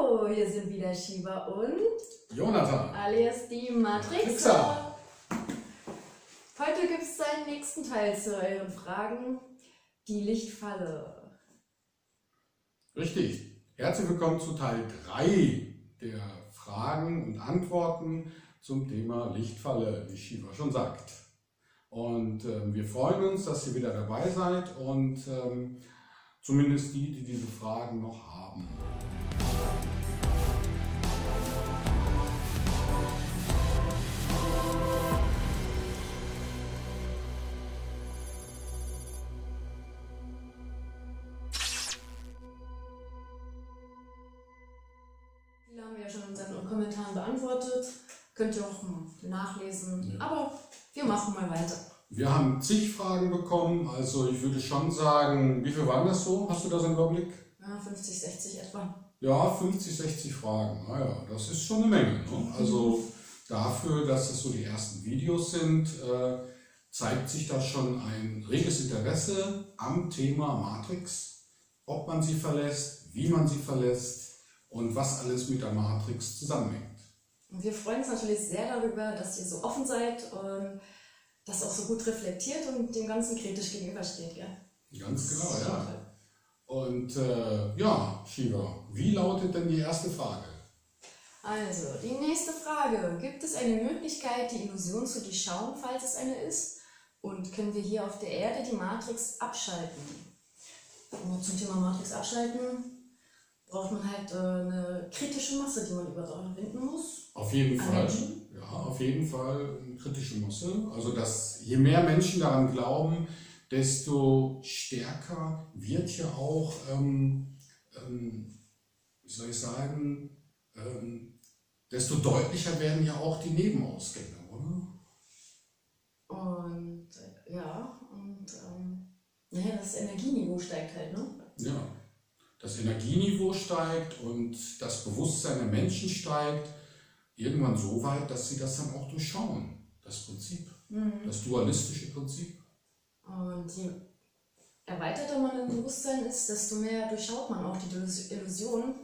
Hallo, hier sind wieder Shiva und Jonathan, alias die Matrixer. Heute gibt es seinen nächsten Teil zu euren Fragen, die Lichtfalle. richtig. Herzlich willkommen zu Teil 3 der Fragen und Antworten zum Thema Lichtfalle, wie Shiva schon sagt. Und wir freuen uns, dass ihr wieder dabei seid und zumindest die diese Fragen noch haben. Viele haben wir ja schon in unseren Kommentaren beantwortet. Könnt ihr auch nachlesen. Ja. Aber wir machen mal weiter. Wir haben zig Fragen bekommen, also ich würde schon sagen, wie viel waren das so? Hast du das im Überblick? Ja, 50, 60 etwa. Ja, 50, 60 Fragen. Naja, das ist schon eine Menge. Ne? Also dafür, dass es so die ersten Videos sind, zeigt sich da schon ein reges Interesse am Thema Matrix, ob man sie verlässt, wie man sie verlässt und was alles mit der Matrix zusammenhängt. Und wir freuen uns natürlich sehr darüber, dass ihr so offen seid und das auch so gut reflektiert und dem Ganzen kritisch gegenübersteht. Ja? Ganz genau, ja. Und ja, Shiva, wie lautet denn die erste Frage? Also, die nächste Frage. Gibt es eine Möglichkeit, die Illusion zu durchschauen, falls es eine ist? Und können wir hier auf der Erde die Matrix abschalten? Zum Thema Matrix abschalten braucht man halt eine kritische Masse, die man überwinden muss. Auf jeden Fall. Ja, auf jeden Fall eine kritische Masse. Also, dass je mehr Menschen daran glauben, desto stärker wird ja auch, wie soll ich sagen, desto deutlicher werden ja auch die Nebenausgänge, oder? Und ja, und naja, das Energieniveau steigt halt, ne? Ja, das Energieniveau steigt und das Bewusstsein der Menschen steigt irgendwann so weit, dass sie das dann auch durchschauen, das Prinzip, das dualistische Prinzip. Und je erweiterter man im Bewusstsein ist, desto mehr durchschaut man auch die Illusion.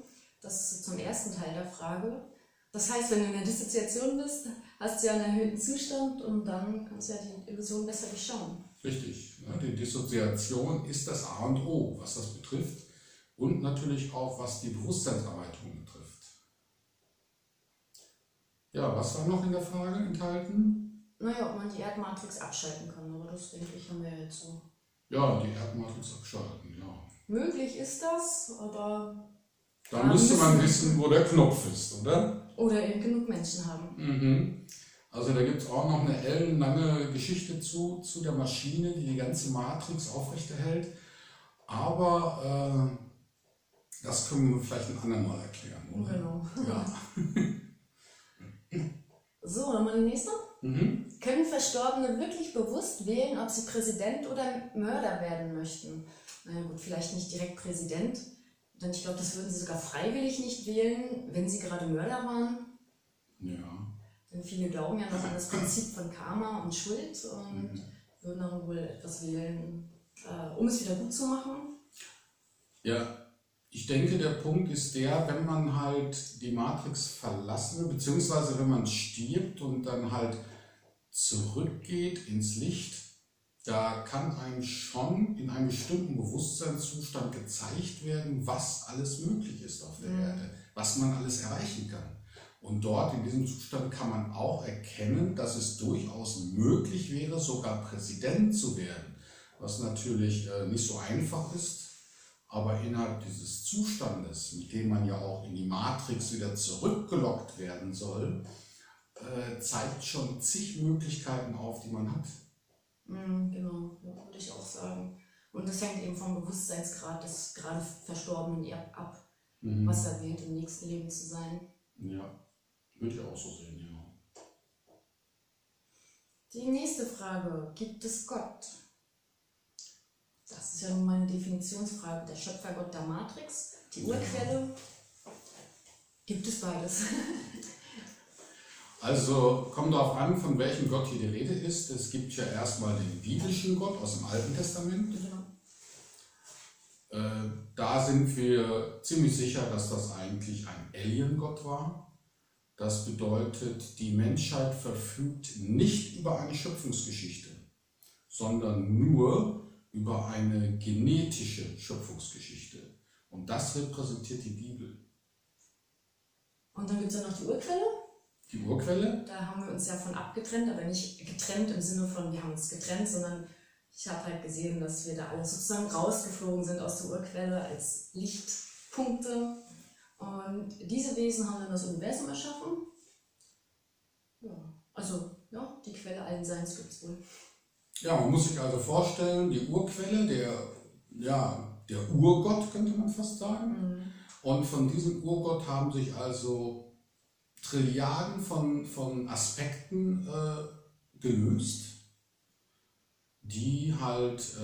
Das ist zum ersten Teil der Frage. Das heißt, wenn du in der Dissoziation bist, hast du ja einen erhöhten Zustand und dann kannst du ja die Illusion besser durchschauen. Richtig. Ja, die Dissoziation ist das A und O, was das betrifft und natürlich auch, was die Bewusstseinserweiterung betrifft. Ja, was war noch in der Frage enthalten? Naja, ob man die Erdmatrix abschalten kann, aber das denke ich haben wir jetzt so. Ja, die Erdmatrix abschalten, ja. Möglich ist das, aber da müsste man wissen, wo der Knopf ist, oder? Oder eben genug Menschen haben. Mhm. Also da gibt es auch noch eine ellenlange Geschichte zu der Maschine, die die ganze Matrix aufrechterhält. Aber das können wir vielleicht ein andermal erklären. Oder? Genau. Ja. So, dann mal die nächste. Mhm. Können Verstorbene wirklich bewusst wählen, ob sie Präsident oder Mörder werden möchten? Na gut, vielleicht nicht direkt Präsident, denn ich glaube, das würden sie sogar freiwillig nicht wählen, wenn sie gerade Mörder waren. Ja. Denn viele glauben ja noch an das Prinzip von Karma und Schuld und würden dann wohl etwas wählen, um es wieder gut zu machen. Ja, ich denke, der Punkt ist der, wenn man halt die Matrix verlassen will, beziehungsweise wenn man stirbt und dann halt zurückgeht ins Licht, da kann einem schon in einem bestimmten Bewusstseinszustand gezeigt werden, was alles möglich ist auf der Erde, was man alles erreichen kann. Und dort in diesem Zustand kann man auch erkennen, dass es durchaus möglich wäre, sogar Präsident zu werden, was natürlich nicht so einfach ist. Aber innerhalb dieses Zustandes, mit dem man ja auch in die Matrix wieder zurückgelockt werden soll, zeigt schon zig Möglichkeiten auf, die man hat. Genau, würde ich auch sagen. Und das hängt eben vom Bewusstseinsgrad des gerade Verstorbenen ab, was er wählt, im nächsten Leben zu sein. Ja, würde ich auch so sehen, ja. Die nächste Frage, gibt es Gott? Das ist ja nun mal eine Definitionsfrage. Der Schöpfergott der Matrix, die Urquelle, gibt es beides. Also kommt darauf an, von welchem Gott hier die Rede ist. Es gibt ja erstmal den biblischen Gott aus dem Alten Testament. Genau. Da sind wir ziemlich sicher, dass das eigentlich ein Alien-Gott war. Das bedeutet, die Menschheit verfügt nicht über eine Schöpfungsgeschichte, sondern nur über eine genetische Schöpfungsgeschichte. Und das repräsentiert die Bibel. Und dann gibt es ja noch die Urquelle. Die Urquelle? Da haben wir uns ja von abgetrennt, aber nicht getrennt im Sinne von, wir haben uns getrennt, sondern ich habe halt gesehen, dass wir da alle sozusagen rausgeflogen sind aus der Urquelle als Lichtpunkte. Und diese Wesen haben dann das Universum erschaffen. Ja, also ja, die Quelle allen Seins gibt es wohl. Ja, man muss sich also vorstellen, die Urquelle, der Urgott könnte man fast sagen. Mhm. Und von diesem Urgott haben sich also Trilliarden von Aspekten gelöst, die halt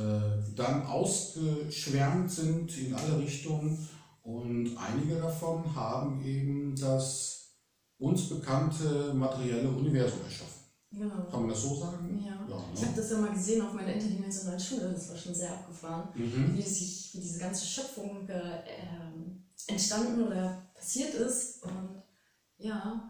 dann ausgeschwärmt sind in alle Richtungen, und einige davon haben eben das uns bekannte materielle Universum erschaffen. Genau. Kann man das so sagen? Ja. Ja, ne? Ich habe das ja mal gesehen auf meiner interdimensionalen Schule, das war schon sehr abgefahren, wie diese ganze Schöpfung entstanden oder passiert ist. Und ja,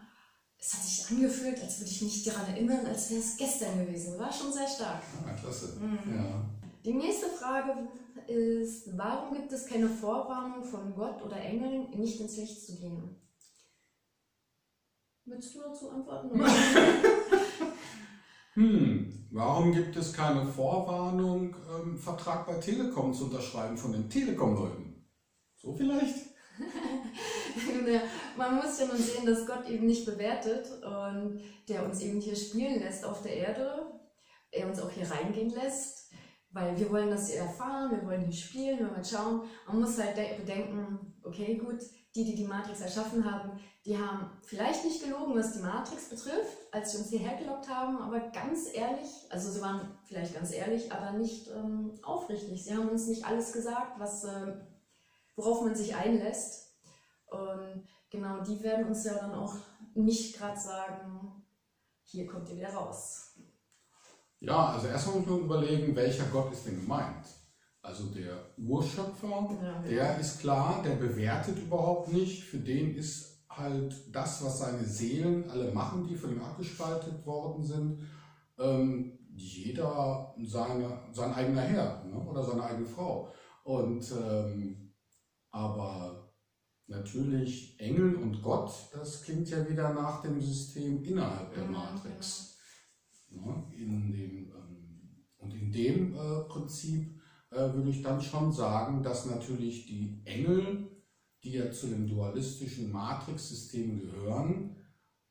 es hat sich angefühlt, als würde ich mich daran erinnern, als wäre es gestern gewesen. War schon sehr stark. Ah, klasse. Ja. Die nächste Frage ist, warum gibt es keine Vorwarnung von Gott oder Engeln, nicht ins Licht zu gehen? Willst du dazu antworten? Warum gibt es keine Vorwarnung, Vertrag bei Telekom zu unterschreiben von den Telekom-Leuten? So vielleicht? Man muss ja nun sehen, dass Gott eben nicht bewertet und der uns eben hier spielen lässt auf der Erde, er uns auch hier reingehen lässt, weil wir wollen das hier erfahren, wir wollen hier spielen, wir wollen schauen. Man muss halt bedenken, okay, gut, die Matrix erschaffen haben, die haben vielleicht nicht gelogen, was die Matrix betrifft, als sie uns hierher gelockt haben, aber ganz ehrlich, also sie waren vielleicht ganz ehrlich, aber nicht aufrichtig. Sie haben uns nicht alles gesagt, worauf man sich einlässt. Und genau, die werden uns ja dann auch nicht gerade sagen, hier kommt ihr wieder raus. Ja, also erstmal muss man überlegen, welcher Gott ist denn gemeint? Also der Urschöpfer, der ist klar, der bewertet überhaupt nicht. Für den ist halt das, was seine Seelen alle machen, die von ihm abgespaltet worden sind, jeder sein eigener Herr, ne? Oder seine eigene Frau. Und aber natürlich Engel und Gott, das klingt ja wieder nach dem System innerhalb der Matrix. Ja, in dem Prinzip würde ich dann schon sagen, dass natürlich die Engel, die ja zu dem dualistischen Matrix-System gehören,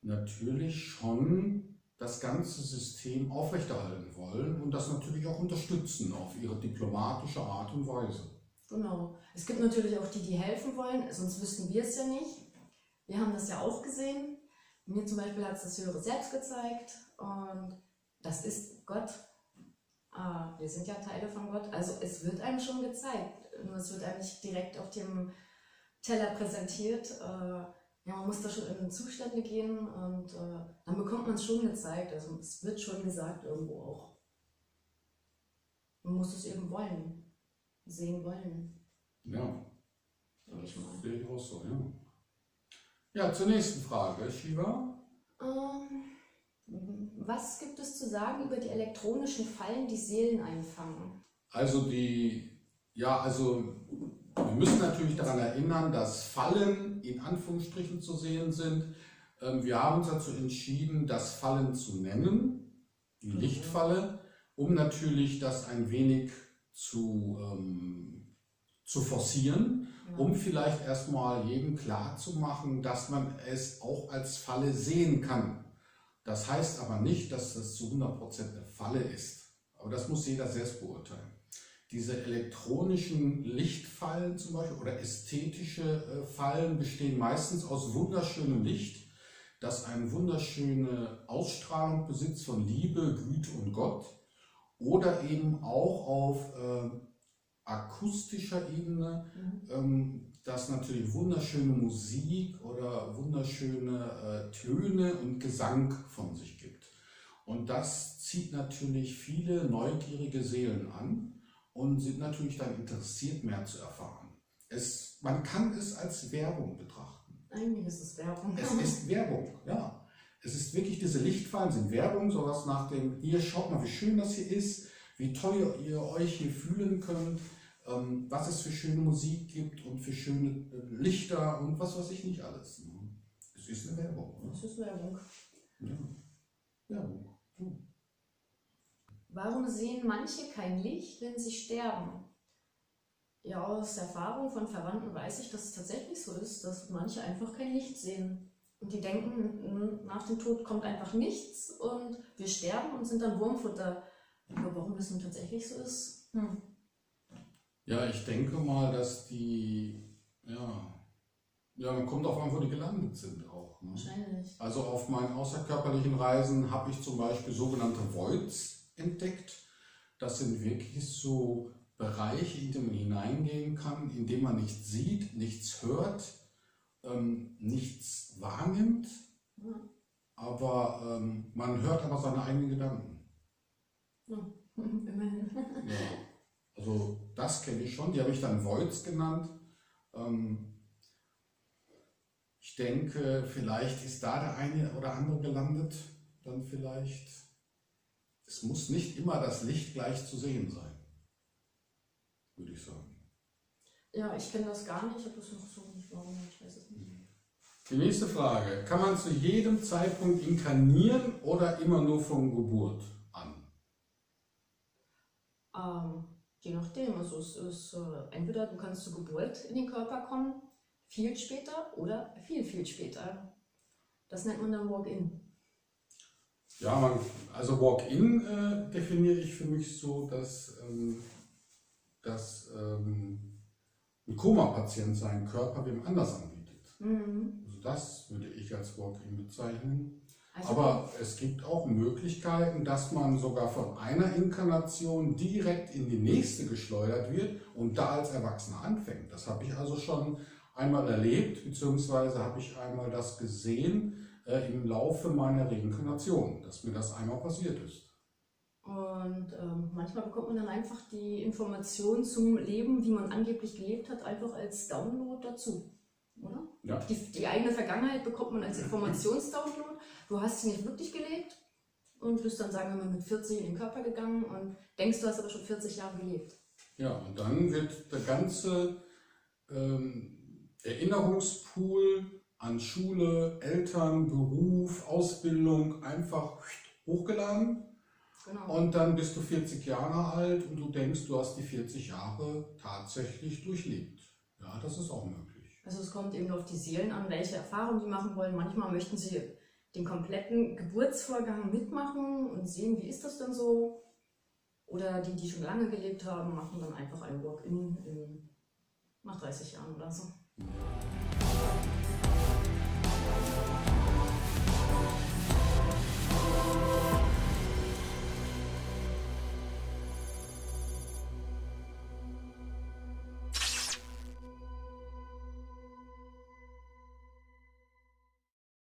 natürlich schon das ganze System aufrechterhalten wollen und das natürlich auch unterstützen auf ihre diplomatische Art und Weise. Genau. Es gibt natürlich auch die, die helfen wollen, sonst wüssten wir es ja nicht. Wir haben das ja auch gesehen. Mir zum Beispiel hat es das höhere Selbst gezeigt und das ist Gott. Wir sind ja Teile von Gott, also es wird einem schon gezeigt. Nur es wird einem nicht direkt auf dem Teller präsentiert. Ja, man muss da schon in Zustände gehen und dann bekommt man es schon gezeigt. Also es wird schon gesagt irgendwo auch. Man muss es eben wollen, sehen wollen. Ja, denke ich mal. Sehe ich auch so, ja. Ja, zur nächsten Frage, Shiva. Was gibt es zu sagen über die elektronischen Fallen, die Seelen einfangen? Also wir müssen natürlich daran erinnern, dass Fallen in Anführungsstrichen zu sehen sind. Wir haben uns dazu entschieden, das Fallen zu nennen, die Lichtfalle, um natürlich das ein wenig zu forcieren, um vielleicht erstmal jedem klar zu machen, dass man es auch als Falle sehen kann. Das heißt aber nicht, dass das zu 100% eine Falle ist. Aber das muss jeder selbst beurteilen. Diese elektronischen Lichtfallen zum Beispiel oder ästhetische Fallen bestehen meistens aus wunderschönem Licht, das eine wunderschöne Ausstrahlung besitzt von Liebe, Güte und Gott, oder eben auch auf akustischer Ebene, das natürlich wunderschöne Musik oder wunderschöne Töne und Gesang von sich gibt. Und das zieht natürlich viele neugierige Seelen an. und sind natürlich dann interessiert, mehr zu erfahren. Man kann es als Werbung betrachten. Eigentlich ist es Werbung. Es ist Werbung, ja. Es ist wirklich, diese Lichtfallen sind Werbung, sowas nach dem, hier schaut mal, wie schön das hier ist, wie toll ihr euch hier fühlen könnt, was es für schöne Musik gibt und für schöne Lichter und was weiß ich nicht alles. Es ist eine Werbung. Oder? Es ist Werbung. Ja. Werbung. Warum sehen manche kein Licht, wenn sie sterben? Ja, aus Erfahrung von Verwandten weiß ich, dass es tatsächlich so ist, dass manche einfach kein Licht sehen. Und die denken, nach dem Tod kommt einfach nichts und wir sterben und sind dann Wurmfutter. Aber warum das nun tatsächlich so ist? Ja, ich denke mal, dass die, man kommt auf an, wo die gelandet sind auch. Ne? Wahrscheinlich. Also auf meinen außerkörperlichen Reisen habe ich zum Beispiel sogenannte Voids entdeckt. Das sind wirklich so Bereiche, in die man hineingehen kann, in denen man nichts sieht, nichts hört, nichts wahrnimmt, aber man hört aber seine eigenen Gedanken. Ja, immerhin. Ja. Also das kenne ich schon, die habe ich dann Voids genannt. Ich denke, vielleicht ist da der eine oder andere gelandet, dann vielleicht. Es muss nicht immer das Licht gleich zu sehen sein, würde ich sagen. Ja, ich kenne das gar nicht, ich habe das noch so nicht warum, ich weiß es nicht. Die nächste Frage, kann man zu jedem Zeitpunkt inkarnieren oder immer nur von Geburt an? Je nachdem, also es ist entweder du kannst zur Geburt in den Körper kommen, viel später oder viel später. Das nennt man dann Walk-in. Ja, also Walk-in definiere ich für mich so, dass ein Koma-Patient seinen Körper wem anders anbietet. Also das würde ich als Walk-in bezeichnen. Also aber es gibt auch Möglichkeiten, dass man sogar von einer Inkarnation direkt in die nächste geschleudert wird und da als Erwachsener anfängt. Das habe ich also schon einmal erlebt, beziehungsweise habe ich einmal das gesehen im Laufe meiner Reinkarnation, dass mir das einmal passiert ist. Und manchmal bekommt man dann einfach die Informationen zum Leben, wie man angeblich gelebt hat, einfach als Download dazu. Oder? Ja. Die eigene Vergangenheit bekommt man als Informationsdownload. Du hast sie nicht wirklich gelebt und bist dann, sagen wir mal, mit 40 in den Körper gegangen und denkst, du hast aber schon 40 Jahre gelebt. Ja, und dann wird der ganze Erinnerungspool an Schule, Eltern, Beruf, Ausbildung einfach hochgeladen. Genau. Und dann bist du 40 Jahre alt und du denkst, du hast die 40 Jahre tatsächlich durchlebt. Ja, das ist auch möglich. Also es kommt eben auf die Seelen an, welche Erfahrungen die machen wollen. Manchmal möchten sie den kompletten Geburtsvorgang mitmachen und sehen, wie ist das denn so. Oder die schon lange gelebt haben, machen dann einfach ein Walk-in nach 30 Jahren oder so.